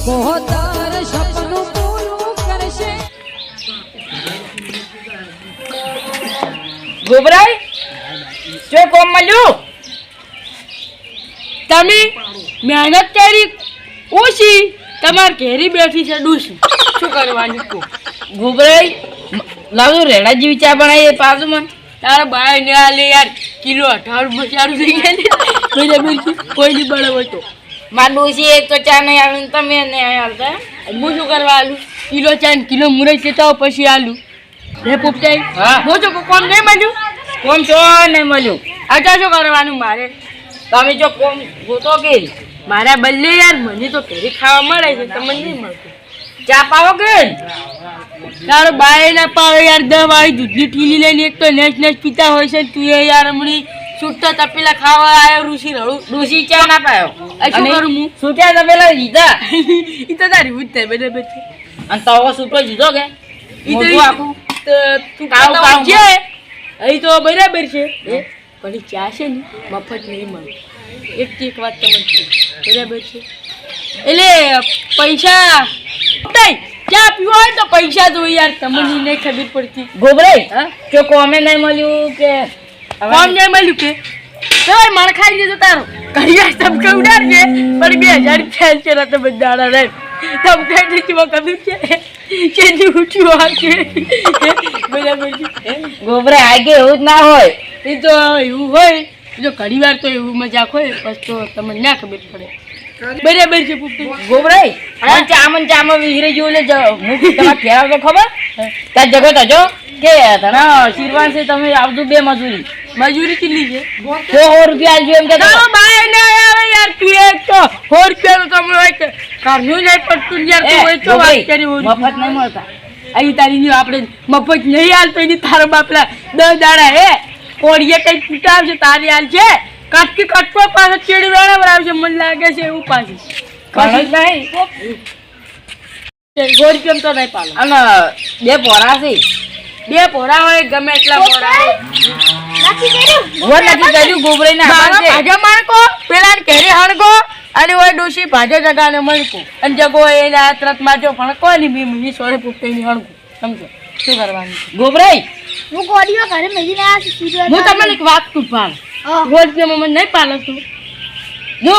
પોતાર સપનું પૂરું કરશે. ગોબરાઈ શું કોમ મળ્યું? તમે મહેનત કરી ઓછી, તમાર ઘેરી બેઠી છે ડૂસી. શું કરવાનું કો? ગોબરાઈ લાવજો રેડા જેવી ચા બનાવીએ પાછું મને. તારા ભાઈ ને આ લે યાર કિલો 18 ચાલુ થઈ ગયા ને બરાબર છે. કોઈ નહીં બરાબર તો માર ડોસી એક તો ચા નહીં આવે તમે નહીં આવતા. હું શું કરવા આલું? કિલો ચા ને કિલો મુરઈ લેતા આવો પછી આલું. હે પોપટાઈ હા. હું તો કોમ નહીં મળ્યું. કોમ છો નહીં મળ્યું. અત્યારે શું કરવાનું મારે? તમે જો કોમ ગોતો કે મારા બદલે યાર મને તો ઘરે ખાવા મળે છે, તમને નહીં મળતું. ચા પાવો કે તારો બાય ના પાવે યાર 10 વાળી દૂધની ઠીલી લઈને એક તો નેચ નેચ પીતા હોય છે. તું એ યાર હમણાં છૂટતા તપેલા ખાવા આવ્યો ઋષિ રડું. ડોસી ચા ના પાયો. શું કરું હું? છૂટ્યા તપેલા લીધા એ તો તારી ભૂત થાય બરાબર છે. અને તવો છૂટો દીધો કે ઈ તો મોઢું આખું તું કાવ કાવ છે અહીં તો બરાબર છે. પણ ઈ ચા છે ને મફત નહીં મળે. એક વાત તમને બરાબર છે. એટલે પૈસા નહીં, ચા પીવો હોય તો પૈસા જો યાર તમને નહીં ખબર પડતી. ગોબરાઈ હા કે કોમે નહીં મળ્યું કે કોમ નહીં મળ્યું કે તમારે માર ખાઈ દીધો તારો ઘડિયાળ તમ કે ઉડાડજે પણ 2000 ખ્યાલ છે રાતે બધાડા રે તમ કઈ દીધી માં કમી છે કે જી ઉઠ્યો આ કે બરાબર છે. ગોબરાઈ આગે એવું જ ના હોય. એ તો એવું હોય, જો ઘણી વાર તો એવું મજાક હોય પછી તો તમને ના ખબર પડે. બરાબર છે પુત્રી. ગોબરાઈ ચામન ચામન વીરે જેવું લે હું તમારે ફેરાવ તો ખબર ત્યાં જગત હજો કે તને શીરવાન છે તમે આવજો 2 મજૂરી મજૂરી કેટલી છે? 100 રૂપિયા આલજો એમ કે તારો બાય ને આવે યાર તું એક તો 100 રૂપિયાનું કમરો હોય કે ઘરનું નહીં પડતું યાર તું હોય તો વાત કરી હોય મફત નહીં મળતા. અહીં તારી ની આપણે મફત નહીં હાલતો એની તારો બાપલા 10 દાડા હે કોળીએ કઈ પીટા આવશે તારી હાલ છે કાટકી કટકો પાછો ચેડી વેણા આવશે મને લાગે છે એવું પાછું ઘણો જ નહીં. 100 રૂપિયા તો નહીં પાલો. અને 2 પોરા છે. 2 પોરા હોય ગમે એટલા પોરા હોય. હું નથી કર્યું ગોબરાઈ ના ભાજા માણકો પેલા ઘરે હણકો અને ઓય ડોશી ભાજા જગાને મણકો અને જગો એને આ ત્રત મારજો ભણકો ને બી મુની સોરે પુપ્તેની હણકો. સમજો શું કરવાનું? ગોબરાઈ હું કોડીઓ ઘરે મેલી ના સીધો હું તમને એક વાત કહું પાલ રોજ કે મમ્મી નહીં પાલો તું જો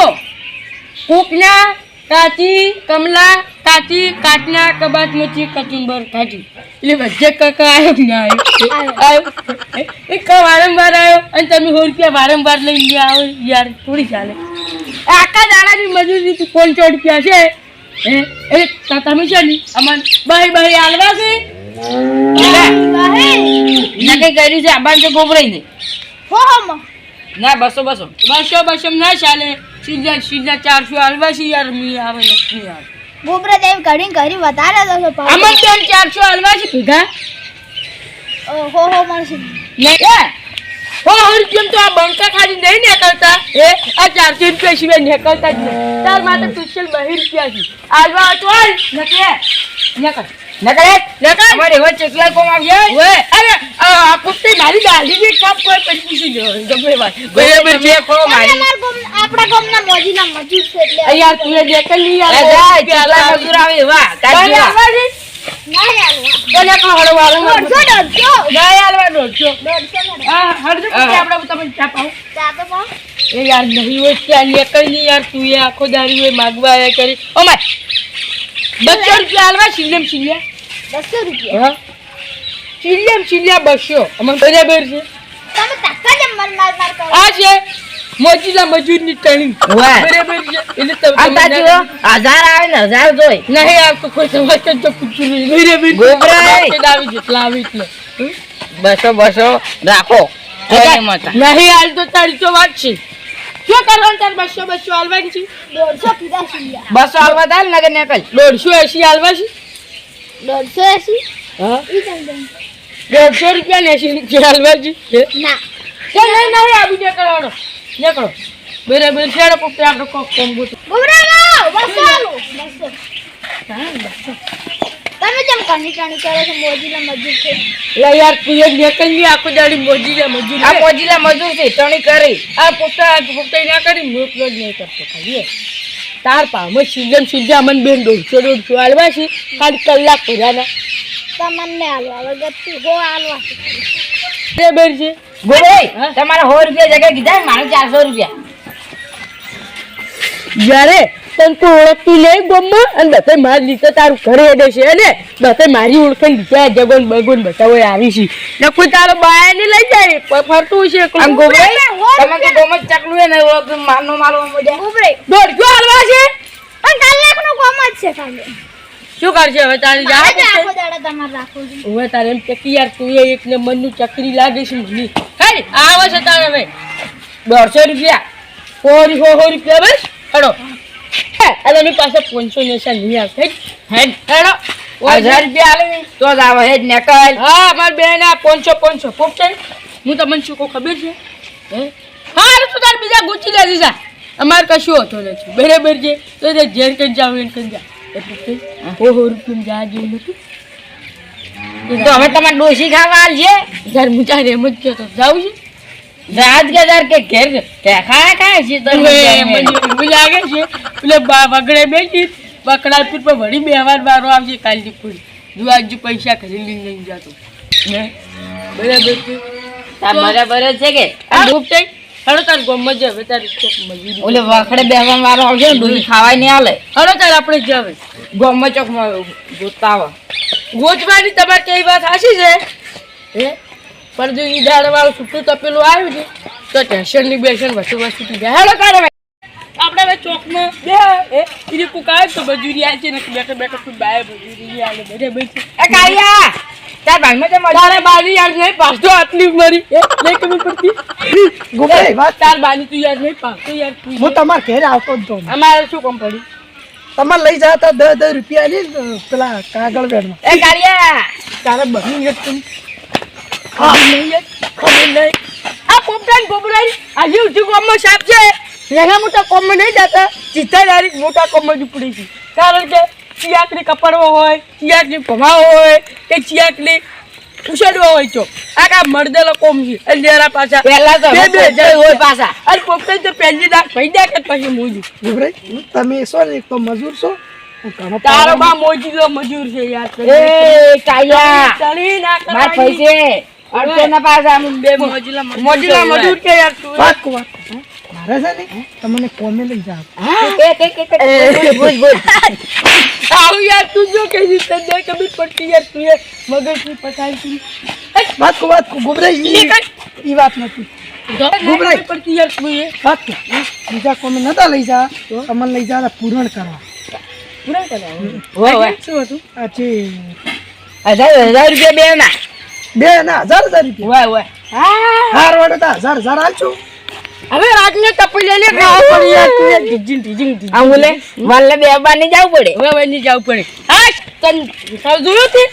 કુકના કાચી કમલા કાચી કાચના કબાટ મચી કચુંબર કાચી એટલે વચ્ચે કાકા આવ્યો ને આવ્યો એક વારંવાર આવ્યો અને તમે 100 રૂપિયા વારંવાર લઈને આવો યાર થોડી ચાલે. આખા દાડાની મજૂરી 500 રૂપિયા છે એ તમે છે ને અમન બાય બાય આલવા છે નક્કી કર્યું છે આબાન તો ગોબરાઈ નહીં હો હો ના 200 બસો ના ચાલે. સીધા 400 આલવા છે યાર મી આવે નથી આવે ગોબરા દેવ ઘડી ઘડી વધારે દો અમન તેમ 400 આલવા છે ભેગા હો હો મળશે નહીં કેમ તો આ બંકા ખાલી નહીં નીકળતા આ 400 રૂપિયા સિવાય નીકળતા જ નહીં. તાર માટે સ્પેશિયલ 2 રૂપિયા છે આલવા ચોલ નકરે અમારે એવા ચેકલા કોમ આવ્યા ઓય અરે આ કુત્તે મારી ગાડી ની કાપ કોઈ પછી પૂછી લો ગમે વાત બરાબર છે ખો મારી આપણા ગામના મોજીના મજૂર છે એટલે યાર તું એ દેખલ ની યાર ચેકલા મજૂર આવે એવા તારી આલવા છે ના યાર કોને કો હળવાળો દોઢસો ના આલવા 150 હા હરજો કે આપણે તમને ચા પાવ ચા તો પાવ એ યાર નહીં હોય ત્યાં નીકળ ની યાર તું એ આખો દારી હોય માગવા આયા કરી ઓ માય 200 રૂપિયા આલવા સિલ્લેમ સિલ્યા 200 રૂપિયા હા સિલ્યા 200 અમન બરાબર છે. તમે ટક્કા જ માર કરો આ છે મોજીલા મજૂરની ટણી વાહ. બરાબર છે એટલે તમે આ તાજો 1000 આવે ને 1000 જોઈ નહીં આવતો કોઈ સમજ તો પૂછ્યું નહીં બરાબર ગોબરાઈ. આવી જેટલા આવી એટલે 200 રાખો કોઈ મળતા નહીં હાલ તો તારી તો વાત છે. શું કરવાનું તાર 200 હાલવાની છે 150 કીધા સિલિયા 200 આલવા દાલ નગર નીકળ 180 હાલવા છે 180 હા ઈ ચંદન 150 રૂપિયા ને 80 રૂપિયા હાલવા છે ના નહીં આવી નીકળવાનો નીકળો બરાબર છે પોતે આપણે કોક કોમ ગોતો ગોબરા લાવ 200 આલો 200 તમે જેમ કની કની કરો છો મોજીના મજૂર છે યાર તું એક નીકળ ની આખો દાડી મોજીલા મજૂર આ મોજીલા મજૂર છે ટણી કરી આ પોતા ના કરી મોકલો જ નહીં કરતો ખાલી તાર પામાં સીઝન અમને બેન 150 આલવા છે ખાલી કલાક ભર્યાના તમને હાલવા વગર તું હો હાલવા તે બેન છે ગોભાઈ હા? તમારે 100 રૂપિયા જગ્યાએ કીધા ને, મારે 400 રૂપિયા. જ્યારે તને તું ઓળખતી નહીં ગમમાં અને બધા મારી લીધે તારું ઘરે હેડે છે ને બધા મારી ઓળખાણ લીધા જગન બગન બતાવો આવી છે ને કોઈ તારો બાય ને લઈ જાય ફરતું છે આમ ગોભાઈ તમે કે ગોમત ચકલું એ નહીં ઓળખતું, મારનો મારવા મજા. ઉભરે દોઢસો હાલવા છે પણ કલાકનું કામ જ છે ખાલી શું કરશે હવે તારી જા આજે આખો દાડો તમારે રાખવું છે હવે તારે એમ કે યાર તું એ એક નંબરનું ચકરી લાગે છે મને ખાઈ આવે છે તારે હવે 150 રૂપિયા. 100 રૂપિયા બસ હેડો અને એની પાસે 500 નેસા નહીં આવશે હેડ હેડો 1000 રૂપિયા આલે ને તો જ આવે હેડ નેકલ. હા માર બેન આ 500 પોપટે હું તમને શું કહું ખબર છે હે હા તું તાર બીજા ગુચી લેજી જા અમાર કશું હોતો નથી બરાબર છે તો તે જેર કઈ જાવ એન કઈ જા એટલે 100 રૂપિયા જા જેવું નથી તો હવે તમારે ડોશી ખાવા આલજે. યાર મુજા એમ જ કહેતો જાવ છે રાત કે દર કે ઘેર કે ખાય છે તો મને લાગે છે પેલે વગડે બેસી બકડા પીર પર વળી બેવાર વારો આવશે કાલની પૂરી દુઆજી પૈસા કરી લઈને જતો ને બરાબર છે બરાબર જ છે કે આ ગ્રુપ થઈ હળો તાર ગોમમાં જ હવે તારી ચોક મજૂરી ઓલે વાખડે બેહવા વાળો આવશે ને ડોશી ખાવાય નહીં આલે. હળો તાર આપણે જ હવે ગોમમાં ચોકમાં ગોતતા આવે. ગોચવાની તમારે કઈ વાત હાસી છે હે પણ જો ઈ દાળ વાળું છૂટું તપેલું આવ્યું છે તો ટેન્શન ની બેશન વસ્તુ થઈ જાય હેડો તારે આપણે હવે ચોકમાં બે એ ઈ કુક આવે તો મજૂરી આવે છે ને બેઠા બેઠા કોઈ બાય મજૂરી આવે બરાબર છે એ કાયા તાર ભાઈમાં તો મજા તારે બાની યાર નહીં પાછો આટલી મરી નહીં ખબર પડતી ગોપાઈ વાત તાર બાની તું યાર નહીં પાછો યાર હું તમારા ઘરે આવતો જ તો અમારે શું કામ પડી તમારે લઈ જતા 10 રૂપિયા લી પેલા કાગળ બેડમાં એ કાયા તારે બની ગયો તું ખબર નહીં આ પોપટાન ગોબરાઈ આજે ઉઠી કોમમાં સાપ છે રેગા મોટા કોમમાં નહીં જતા સીધા ડાયરેક્ટ મોટા કોમમાં જ પડી છે કારણ કે ચિયાકની કપડવો હોય ચિયાકની ભમાવો હોય કે ચિયાકની ઉછળવા હોય તો આ કા મરદેલો કોમ છે અંધેરા પાછા પહેલા તો બે બે જય હોય પાછા. અરે પોપટાન તો પહેલી દાખ પૈ દે કે પછી મોજી ગોબરાઈ તમે છો ને એક તો મજૂર છો હું ઘણો તારો બા મોજી લો મજૂર છે યાર એ કાયા ચડી ના માર પૈસે અડતો ના પાછા આમ બે મોજીલા મોજીલા મજૂર કે યાર તું વાત કો વાત કો. મારે છે ને તમને કોમે લઈ જાવ બોલ આવું યાર તું જો કે તને કભી પડતી યાર તું યાર મગજની પસાઈ વાત કો ગોબરાઈ ઈ વાત નથી ગોબરાઈ પડતી યાર તું એ વાત કો બીજા કોમે નતા લઈ જા તમને લઈ જા પૂરણ કરવા પૂરા કરાવ હોય શું હતું આ છે 1000 રૂપિયા બે ના 1000 રૂપિયા હોય હાર વાળો તો 1000 આલશું હવે રાતને ટપલી લે ખાવ પડી યાર તું યાર ઢીંગ આ બોલે વાલે બે બાર ની જવું પડે. હવે નહીં જવું પડે હા તન સાવ જોયું તે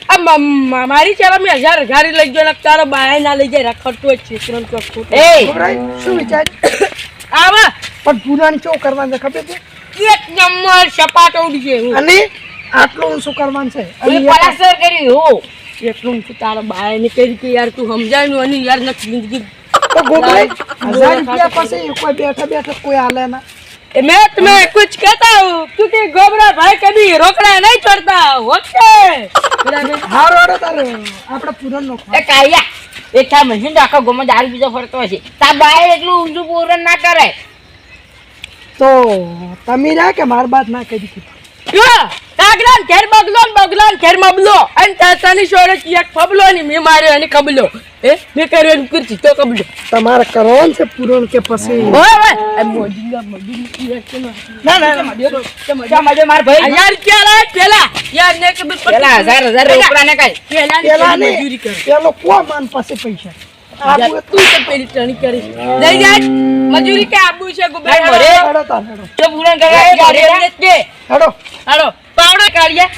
આ મારી ચારા મેં 1000 લઈ ગયો ને તારો બાય ના લઈ જાય રખડતો જ છે ત્રણ ચોક એ ગોબરાઈ શું વિચાર આવા પણ પૂરણ ચો કરવાનું છે ખબર છે એક નંબર સપાટોડી છે હું અને આટલું શું કરવાનું છે ઓલી અને પલાસર કરી હો એટલું તું તારા બાય ને કહી કે યાર તું સમજાય અને યાર નથી જિંદગી તો ગોબરાઈ 1000 રૂપિયા પાસે કોઈ બેઠા કોઈ આલે ના मैं तुम्हें कुछ कहता हूँ क्योंकि गोबरा भाई कभी रोकड़ा नहीं छोड़ता ओके હાર વાળો તારે આપણે પૂરણ નો એ કાયા એઠા મશીન તો આખા ગોમાં દારૂ બીજો ફરતો હશે તાર બાય એટલું ઊંધું પૂરણ ના કરે. તો તમે ના કે માર બાત ના કરી દીધી કાગડાન ઘેર બગલાન ઘેર મબલો અને તાતાની છોડે એક ફબલો ને મેં માર્યો અને કબલો મેં કર્યો એમ કરતી તો કબલો તમારે કરવાનું છે પૂરણ કે પછી ઓય મોજીલા મજૂરી ના ના મજો માર ભાઈ યાર ક્યાં લાય પેલા યાર ને કે પેલા 1000 રોકડા ને કઈ પેલા પેલા ને મજૂરી કરે પેલો કો માન પાસે પૈસા તું તો પેલી ટણી કરીશ લઈ જાય મજૂરી કે આબુ છે ગુબરા મરે. હેડો તાર હેડો તો પૂરણ કરવા કે હેડો હાલો પાવડા કાઢ્યા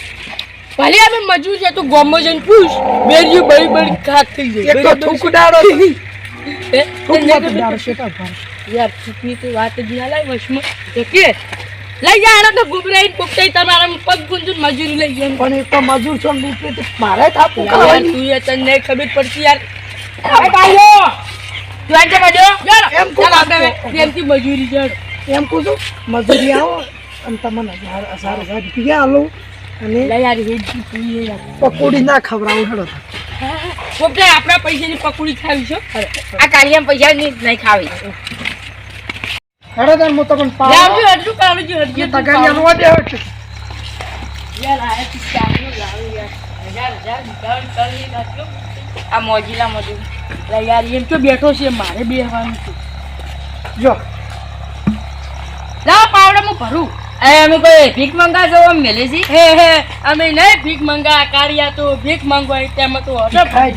ભલે અમે મજૂર છે તું ગોમો જઈને પૂછ બેરિયું બળી બળી ખાક થઈ જાય એક તો થૂકડાડો હે? થૂકડાડો શેટા ભાર યાર ચૂકની તો વાત જ ના લાય વશમાં તો કે લઈ જા હાલો તો ગુબરાઈ પોકતાઈ તમારા પગ ગુંજુન મજૂરી લઈ જાય પણ એક તો મજૂર છો ને રૂપિયા તો મારે થાપું યાર ખાવાની તું યાર તને નહીં ખબર પડતી યાર એ કાયો તું આજે મજો યાર એમ કોણ ચાલ આપણે આપે? પ્રેમથી મજૂરી જડ એમ કહું છું મજૂરી આવો અને તમને 1000 રૂપિયા આલો અને લે યાર હેડજી પીએ યાર પકોડી ના ખવડાવું હેડો પોપટે આપણા પૈસાની પકોડી ખાવી છો આ કાળિયા પૈસા નહીં ખાવી. હેડો તાર હું તમને પાવ લાવજો એટલું કાળજી હરજી તગારી આલવા દે છે યાર આ તું ચાલો લાવ યાર હજાર ડાઉન કરી નાખ્યો આ મોજીલા મોજી લે યાર એમ તો બેઠો છે મારે બેહવાનું છે જો લાવ પાવડે હું ભરું અમે કોઈ ભીખ મંગા જવા મેલે છે. હે અમે નહીં ભીખ મંગા કાઢ્યા તો ભીખ માંગવા તેમાં તો હતો ખાઈ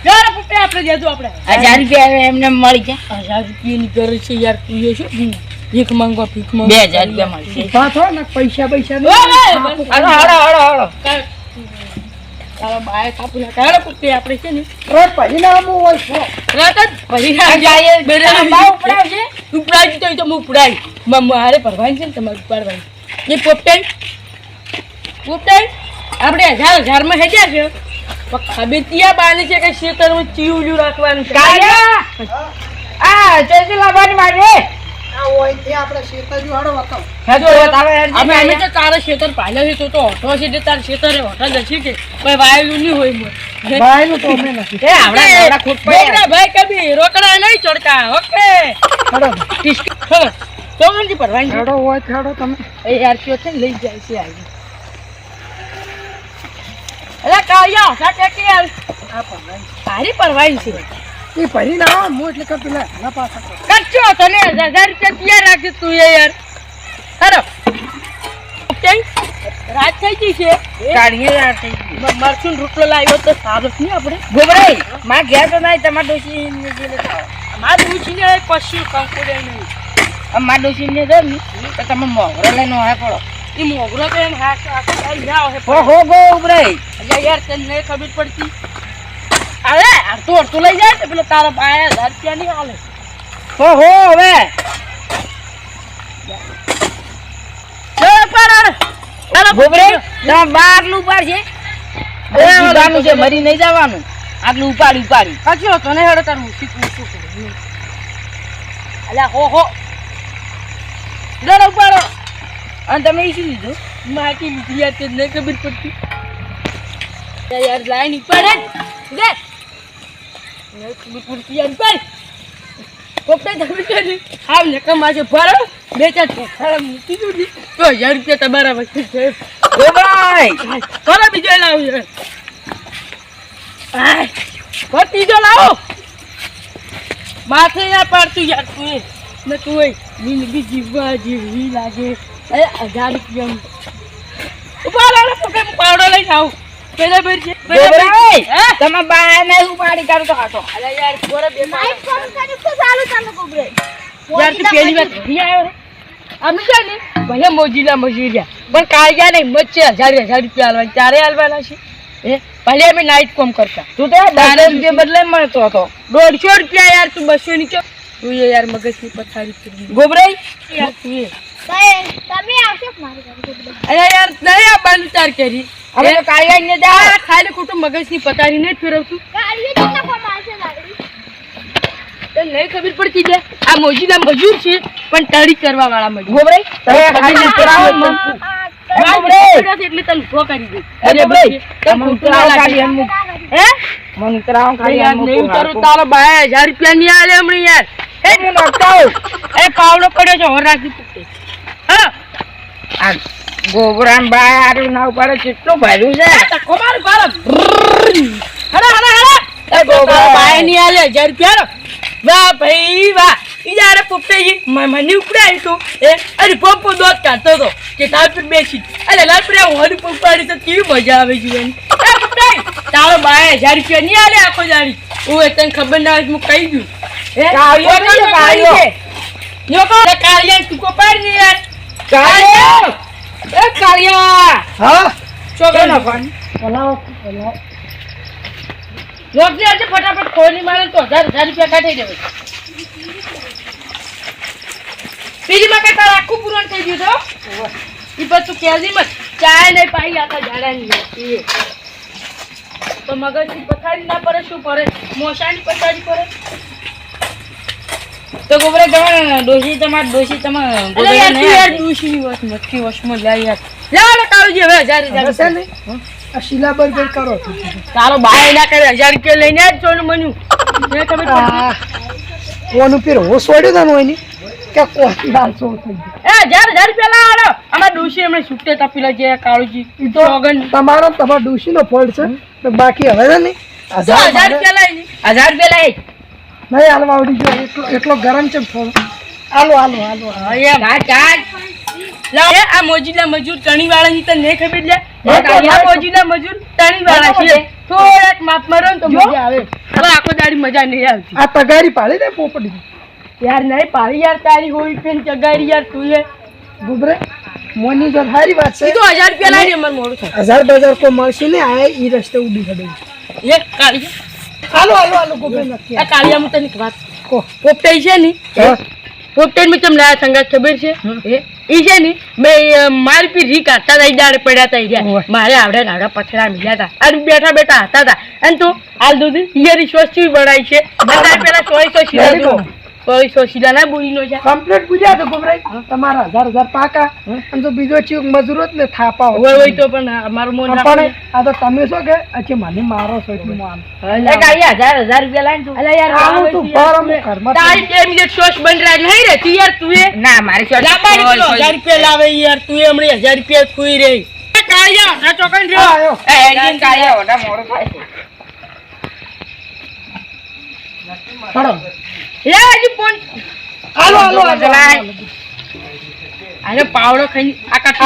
યાર પોપટે આપણે દેજો આપણે 1000 રૂપિયા એમને મળી જાય. 1000 રૂપિયાની ગરજ છે યાર તું એ શું ભીખ માંગવા 2000 રૂપિયા મળશે. પાછો ને પૈસા પૈસા હાલો હાલો હાલો હાલો. તારા બાય કાપી નાખા હેડો પોપટે આપણે છે ને પરિણામ હોય છો રાત જ ભરી આ જાય બેરા બા ઉપડાવજે. ઉપડાઈ તો હું ઉપડાઈ મારે ભરવાની છે ને તમારે ઉપાડવાની એ પોપટાઈ આપણે 1000 માં હેડ્યા છે પણ ખબર ત્યાં બાની છે કે શેતરમાં ચીવડ્યું રાખવાનું છે કાળિયા આ ચેસી લાવવાની મારે. આ હોય તે આપણે શેતાજી વાળો હતો હેજો તારે અમે તો તારા શેતર પાલ્યો છે તો ઓટો છે તે તારા શેતરે ઓટા જશે કે ભાઈ વાયેલું નહીં હોય મોં. ભાઈનું તો અમે નથી એ આવડા ખોટ પડે. બોકડા ભાઈ કભી રોકડા નહીં ચડતા ઓકે હેડો ખબર તો નથી ભરવાની હેડો હોય તો હેડો તમે એ યાર કયો છે ને લઈ જાય છે આવી અરે કાળિયા સાચે કે યાર આ ભરવાની સારી ભરવાની છે એ પરિણામ હું એટલે કે પેલા ના પાછા કચ્ચો તને 1000 રૂપિયા ક્યાં રાખી તું એ યાર અરે રાત થઈ ગઈ છે કાળિયા મરચું રોટલો લાવ્યો તો સારો નહીં આપણે ગોબરાઈ માં ઘેર તો નહીં તમાર ડોશી ને જે લેતા આવો. મારે પૂછીને કશું કંકુડે નહીં અમાર ડોશી ને દો ને તો તમે મોગરો લઈને હોય પડો. એ મોગરો તો એમ હાથ આખો ના આવે હો હો ગોબરાઈ અલ્યા યાર તને નહીં ખબર પડતી અરે અડધું અડધું લઈ જાય તો પેલો તારા બાયા 1000 રૂપિયા નહીં હાલે હો હો હવે ગોબરાઈ તમે બારનું ઉપાડ છે ઉપાડનું છે મરી નહીં જવાનું આટલું ઉપાડી કચ્ચો તને હેડો તારું શીખવું શું કરું અલ્યા હો દર ઉપાડો અને તમે એ શું લીધું માટી લીધી યાર તે નહીં ખબર પડતી યાર લાઈન ઉપાડે દે નહીં ખબર પડતી યાર ઉપાડ પોપટા તમે કરી આવ ને કમાશે ભરો 2-4 ઠેકાડા મૂકી દીધી તો 1000 રૂપિયા તમારા વચ્ચે છે ગોબરાઈ કરો બીજો લાવો યાર આય કોણ બીજો લાવો માથે યાર પાડતું યાર તું એ ને તું એ જિંદગી જીવવા જેવી લાગે એ 1000 રૂપિયા ઉપાડો પોપટે પાવડો લઈને આવ બરાબર છે ગોબરાઈ હા તમે બાર ને ઉપાડી કાઢો તો હાટો. અરે યાર પોરે બે નાઈટ ફોન કરી તો ચાલુ ચાલુ કોબરે યાર તું પહેલી વાર ઘરે આવ્યો રે અમે છે ને ભલે મોજીલા મજૂરિયા પણ કાળજા નહીં મત છે 1000 રૂપિયા હાલવાના ચારે હાલવાના છે એ ભલે અમે નાઈટ કોમ કરતા તું તો 10 રૂપિયા બદલે મળતો હતો. 150 રૂપિયા યાર તું 200 ની તું એ યાર મગજની પથારી કરી ગોબરાઈ યાર તું એ તમે આવશો મારી ઘરે કોબરે અરે યાર નહીં આપવાનું તાર કરી હવે તો કાળિયા ને જા આ ખાલી ખોટું મગજની પથારી નહીં ફેરવતું ગાડીએ કેટલા કોમ આવશે લાગડી તને નહીં ખબર પડતી છે આ મોજીલા મજૂર છે પણ તારી કરવા વાળા મજૂર ગોબરાઈ તમે ખાલી ઉતરાવો ને મન. એટલે તને ઉભો કરી દે અરે ગોબરાઈ તને મને ખોટું ઉતરાવો ના ખાલી લાગે. એમ. હે મને ઉતરાવો ખાલી યાર એમ. નહીં ઉતારું તારો બાય 1000 રૂપિયા નહીં આલે હમણાં યાર એ હું નખાવ. એ પાવડો પડ્યો છે હોર રાખી પૂછે હા આ ગોબરાન બાય આટલું ના ઉપાડે કેટલું ભર્યું છે. ધક્કો માર બાર હરા એ ગોબરાઈ. બાય નહીં આલે 1000 રૂપિયા વાહ ભાઈ વાહ ઈ યાર પોપટેજી મને ઉપડાય તો એ અરે પંપો દોત કાઢતો તો કે તાર પર બેસી અરે લાલપરિયા હું હરી પંપાડી તો કેવી મજા આવે છે બેન એ પોપટાઈ તારો બાય 1000 રૂપિયા નહીં આલે આખો જાડી ઓય તને ખબર ના હોય હું કહી દઉં એ કાળિયો નહીં છે, કાળિયો. યોકો કાળિયા તું કો પાડ ને યાર કાળિયો. એ કાળિયા હા છોકરા ના ફોન બોલાવો લોકજી આજે ફટાફટ ખોલી મારે તો 1000 રૂપિયા કાઢી દેવે બીજી માં કઈ તાર આખું પૂરણ થઈ ગયું તો ઈ બસ તું કેજી મત ચાય નહીં પાઈ આતા જાડાની તો મગજની પથારી ના પડે શું પડે મોસાની પથારી પડે તો ગોબરે તમારે ડોશી તમે અલે યાર તું યાર ડોશીની વાત મટકી વશમાં લે યાર લે કાળુજી હવે 1000 હવે છે ને આ શીલા બર્ગર કરો તારો બાય ના કરે 1000 રૂપિયા લઈને જ ચોનું મન્યું મેં ખબર પડી કોનું પેર હો છોડ્યો તને હોય ની કે કોઈ લાલસો થઈ ગયો એ 1000 રૂપિયા લાવો અમાર ડોશી એમણે છૂટે તપીલા જે કાળુજી ઈ તો તમારો તમારા ડોશીનો ફોલ્ટ છે તો બાકી હવે છે ને 1000 રૂપિયા લઈ 1000 રૂપિયા લાય નહીં હાલવા આવડી ગયો એટલો ગરમ છે થોડો હાલો લાવ આ મોજીલા મજૂર ટણી વાળાની તને નહીં ખબર લે આ મોજીલા મજૂર ટણી વાળા છે થોડાક માપ મારો ને તો મજા આવે હવે આખો દાડી મજા નહીં આવતી આ તગારી પાડી દે પોપડી યાર નહીં પાડી યાર તારી હોઈ પેન ચગાડી યાર તું એ ગુબરે મોની જો સારી વાત છે ઈ તો 1000 રૂપિયા લાવી મને મોડું થાય 1000 કો મળશે ને આ ઈ રસ્તે ઉડી ખડે એક કાળી હાલો ગુબરે નક્કી આ કાળિયા હું તને એક વાત કો પોપટાઈ છે ને પોપટાઈ મેં તમને આ સંગાત ખબર છે ઈ છે ને મેં મારી પી રી કાઢતા હતા દાડે પડ્યા હતા રહ્યા મારે આવડે પથરા મિલ્યા હતા અને બેઠા હતા અને તું હાલ દૂધ ઈયર સ્વસ્થ બનાવી છે પેલા 100 શીલા દો 100 શીલા ના બોલીનો છે કમ્પ્લીટ બુજ્યા તો ગુબરે તમારા 1000 પાકા અને તો બીજો ચીક મજૂરો જ ને થાપા હોય તો પણ અમારું મોન પણ આ તો તમે શું કે અચ્છા મને મારો છો એટલું માન એ કાળિયા 1000 રૂપિયા લાય તું અલા યાર આવું તું પરમ ઘરમાં તારી 2 મિનિટ સોસ બન રહી નહીં રે તું યાર તું એ ના મારી શોર્ટ લાબાડી પેલો 1000 રૂપિયા લાવે યાર તું એ હમણે 1000 રૂપિયા ખોઈ રહી કાળિયા ના ચોકન રહ્યો આયો એ એડિયન કાળિયા ઓડા મોડો થાય છે પડો એ હજી ફોન હાલો અરે પાવડો ખાઈ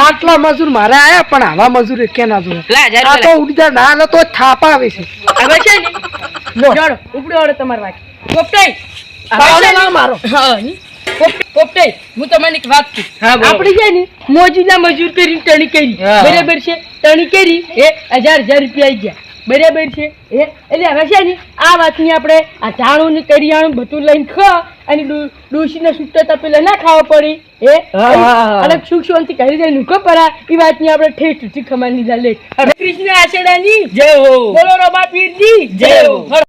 આટલા મજૂર મારે આયા પણ આવા મજૂર કે ના જોવે લા 1000 આ તો ઉડતા ના લે તો થાપા આવે છે હવે છે ને જોડો ઉપડે ઓડો તમાર વાત પોપટાઈ પાવડો ના મારો હા ની પોપટાઈ હું તમને એક વાત કહું હા, બોલો. આપડી છે ને મોજીલા મજૂર કરીને ટણી કરી હા. બરાબર છે ટણી કરી એ 1000 રૂપિયા આવી ગયા બરાબર છે એટલે હવે છે ને આ વાતની આપણે આ ઝાડું ને કરિયાણું બધું લઈને ખા અને ડોશીને સુટ્ટા તપેલા ના ખાવા પડી અને સુખ શાંતિ કરી દે નુકો પરા એ વાતની આપણે ઠેઠ ખમાની લે કૃષ્ણ આશેડાની જય હો બોલો રબા પીરની જય હો.